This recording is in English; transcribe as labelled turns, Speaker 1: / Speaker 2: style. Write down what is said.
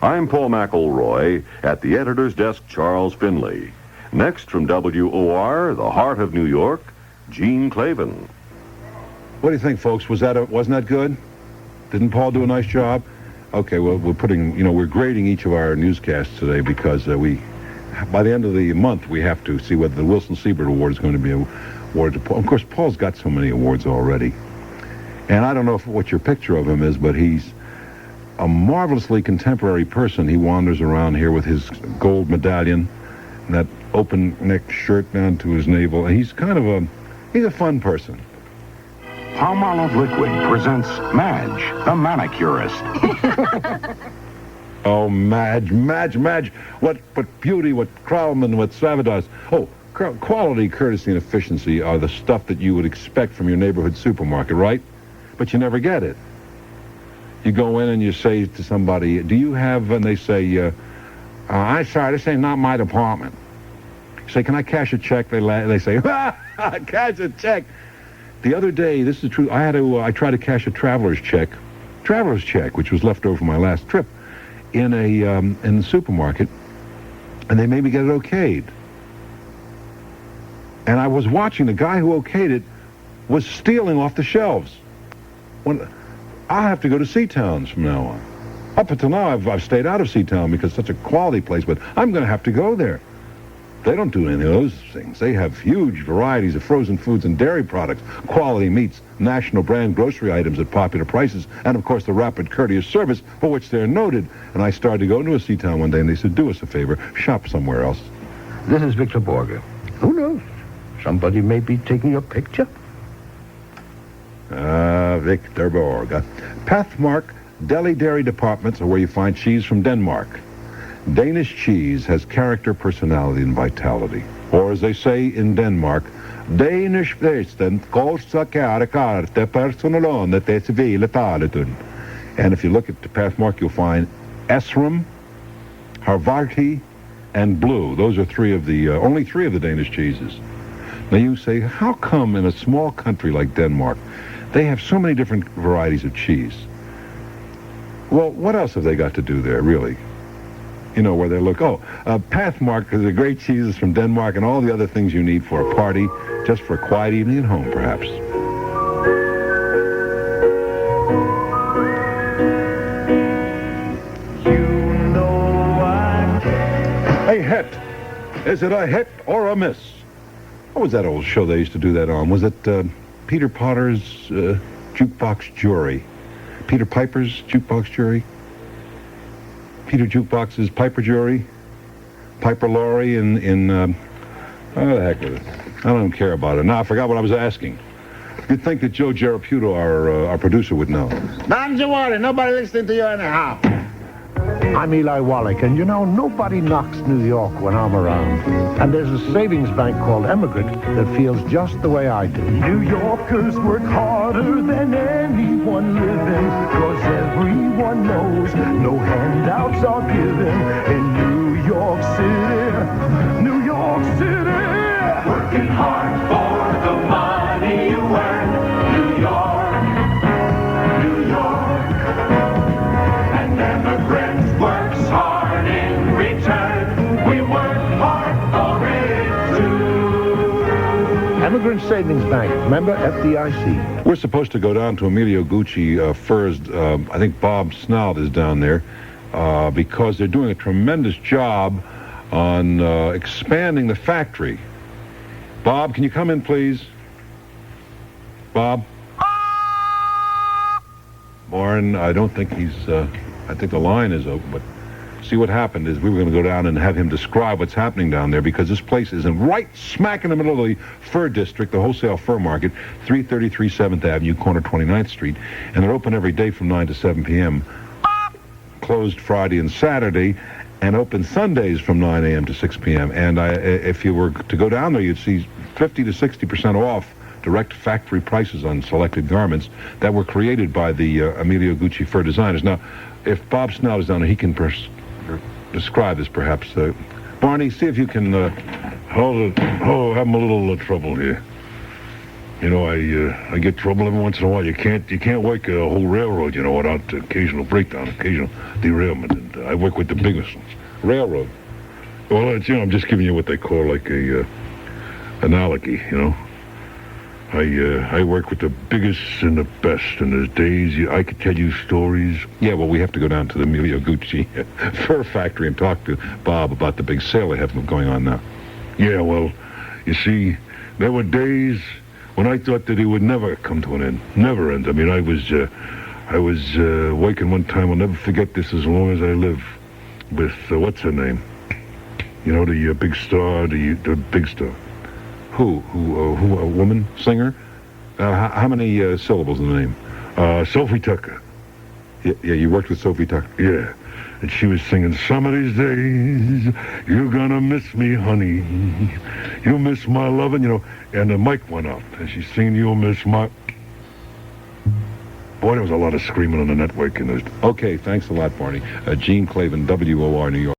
Speaker 1: I'm Paul McElroy. At the editor's desk, Charles Finley. Next from WOR, the heart of New York, Gene Klavan.
Speaker 2: What do you think, folks? Wasn't that good? Didn't Paul do a nice job? Okay, well, we're grading each of our newscasts today because by the end of the month, we have to see whether the Wilson Siebert Award is going to be awarded to Paul. Of course, Paul's got so many awards already. And I don't know what your picture of him is, but he's a marvelously contemporary person. He wanders around here with his gold medallion and that open-neck shirt down to his navel. And he's a fun person.
Speaker 3: Palmolive Liquid presents Madge, the manicurist.
Speaker 2: Oh, Madge. What beauty, what Klavan, what Savadas. Oh, quality, courtesy, and efficiency are the stuff that you would expect from your neighborhood supermarket, right? But you never get it. You go in and you say to somebody, do you have, and they say, I'm sorry, this ain't not my department. You say, can I cash a check? They say, cash a check. The other day, this is true, I tried to cash a traveler's check, which was left over from my last trip, in the supermarket, and they made me get it okayed. And I was watching the guy who okayed it was stealing off the shelves. I'll have to go to Seatowns from now on. Up until now, I've stayed out of Seatown because it's such a quality place, but I'm going to have to go there. They don't do any of those things. They have huge varieties of frozen foods and dairy products, quality meats, national brand grocery items at popular prices, and of course the rapid courteous service for which they're noted. And I started to go into a Seatown one day, and they said, do us a favor, shop somewhere else.
Speaker 4: This is Victor Borger. Who knows? Somebody may be taking your picture.
Speaker 2: Victor Borger. Pathmark Deli Dairy Departments are where you find cheese from Denmark. Danish cheese has character, personality, and vitality. Or as they say in Denmark, Danish festen kosta karte personalone te civile taletun. And if you look at the Pathmark, you'll find Esrum, Harvarti, and Blue. Those are only three of the Danish cheeses. Now you say, how come in a small country like Denmark, they have so many different varieties of cheese? Well, what else have they got to do there, really? You know, where they look, Pathmark is the great cheeses from Denmark and all the other things you need for a party, just for a quiet evening at home, perhaps. A hit. Is it a hit or a miss? What was that old show they used to do that on? Was it Peter Potter's Jukebox Jury? Peter Piper's Jukebox Jury? Peter Jukebox's Piper Jury? Piper Laurie in oh, the heck with it. I don't care about it. Now, I forgot what I was asking. You'd think that Joe Geraputo, our producer, would know.
Speaker 5: Don't you worry. Nobody listening to you anyhow.
Speaker 4: I'm Eli Wallach, and nobody knocks New York when I'm around. And there's a savings bank called Emigrant that feels just the way I do.
Speaker 6: New Yorkers work harder than anyone living, 'cause everyone knows no handouts are given in New York City. New York City! Working hard for the money you earn. New York, New York. And Emigrant works hard in return. We work hard for it too.
Speaker 4: Emigrant Savings Bank, member FDIC.
Speaker 2: We're supposed to go down to Emilio Gucci first. I think Bob Snout is down there because they're doing a tremendous job on expanding the factory. Bob, can you come in, please? Bob? Warren, I don't think he's... I think the line is open, but see, what happened is we were going to go down and have him describe what's happening down there, because this place is right smack in the middle of the fur district, the wholesale fur market, 333 7th Avenue, corner 29th Street, and they're open every day from 9 to 7 p.m., closed Friday and Saturday, and open Sundays from 9 a.m. to 6 p.m. And if you were to go down there, you'd see 50 to 60% off direct factory prices on selected garments that were created by the Emilio Gucci fur designers. Now, if Bob Snout is down there, he can describe this, perhaps. Barney, see if you can hold it. Oh, having a little trouble here.
Speaker 7: You know, I get trouble every once in a while. You can't work a whole railroad, you know, without occasional breakdown, occasional derailment. And I work with the biggest ones.
Speaker 2: Railroad.
Speaker 7: Well, it's, you know, I'm just giving you what they call like a analogy, you know. I work with the biggest and the best, and there's days I could tell you stories.
Speaker 2: Yeah, well, we have to go down to the Emilio Gucci fur factory and talk to Bob about the big sale they have going on now.
Speaker 7: Yeah, well, you see, there were days when I thought that it would never come to an end, never end. I mean, I was working one time. I'll never forget this as long as I live. With what's her name? You know, the big star, the big star.
Speaker 2: Who? A woman singer? How many syllables in the name?
Speaker 7: Sophie Tucker.
Speaker 2: Yeah, you worked with Sophie Tucker.
Speaker 7: Yeah. And she was singing, some of these days, you're gonna miss me, honey. You'll miss my loving, you know. And the mic went out, and she's singing, you'll miss my... Boy, there was a lot of screaming on the network in those...
Speaker 2: Okay, thanks a lot, Barney. Gene Klavan, WOR, New York.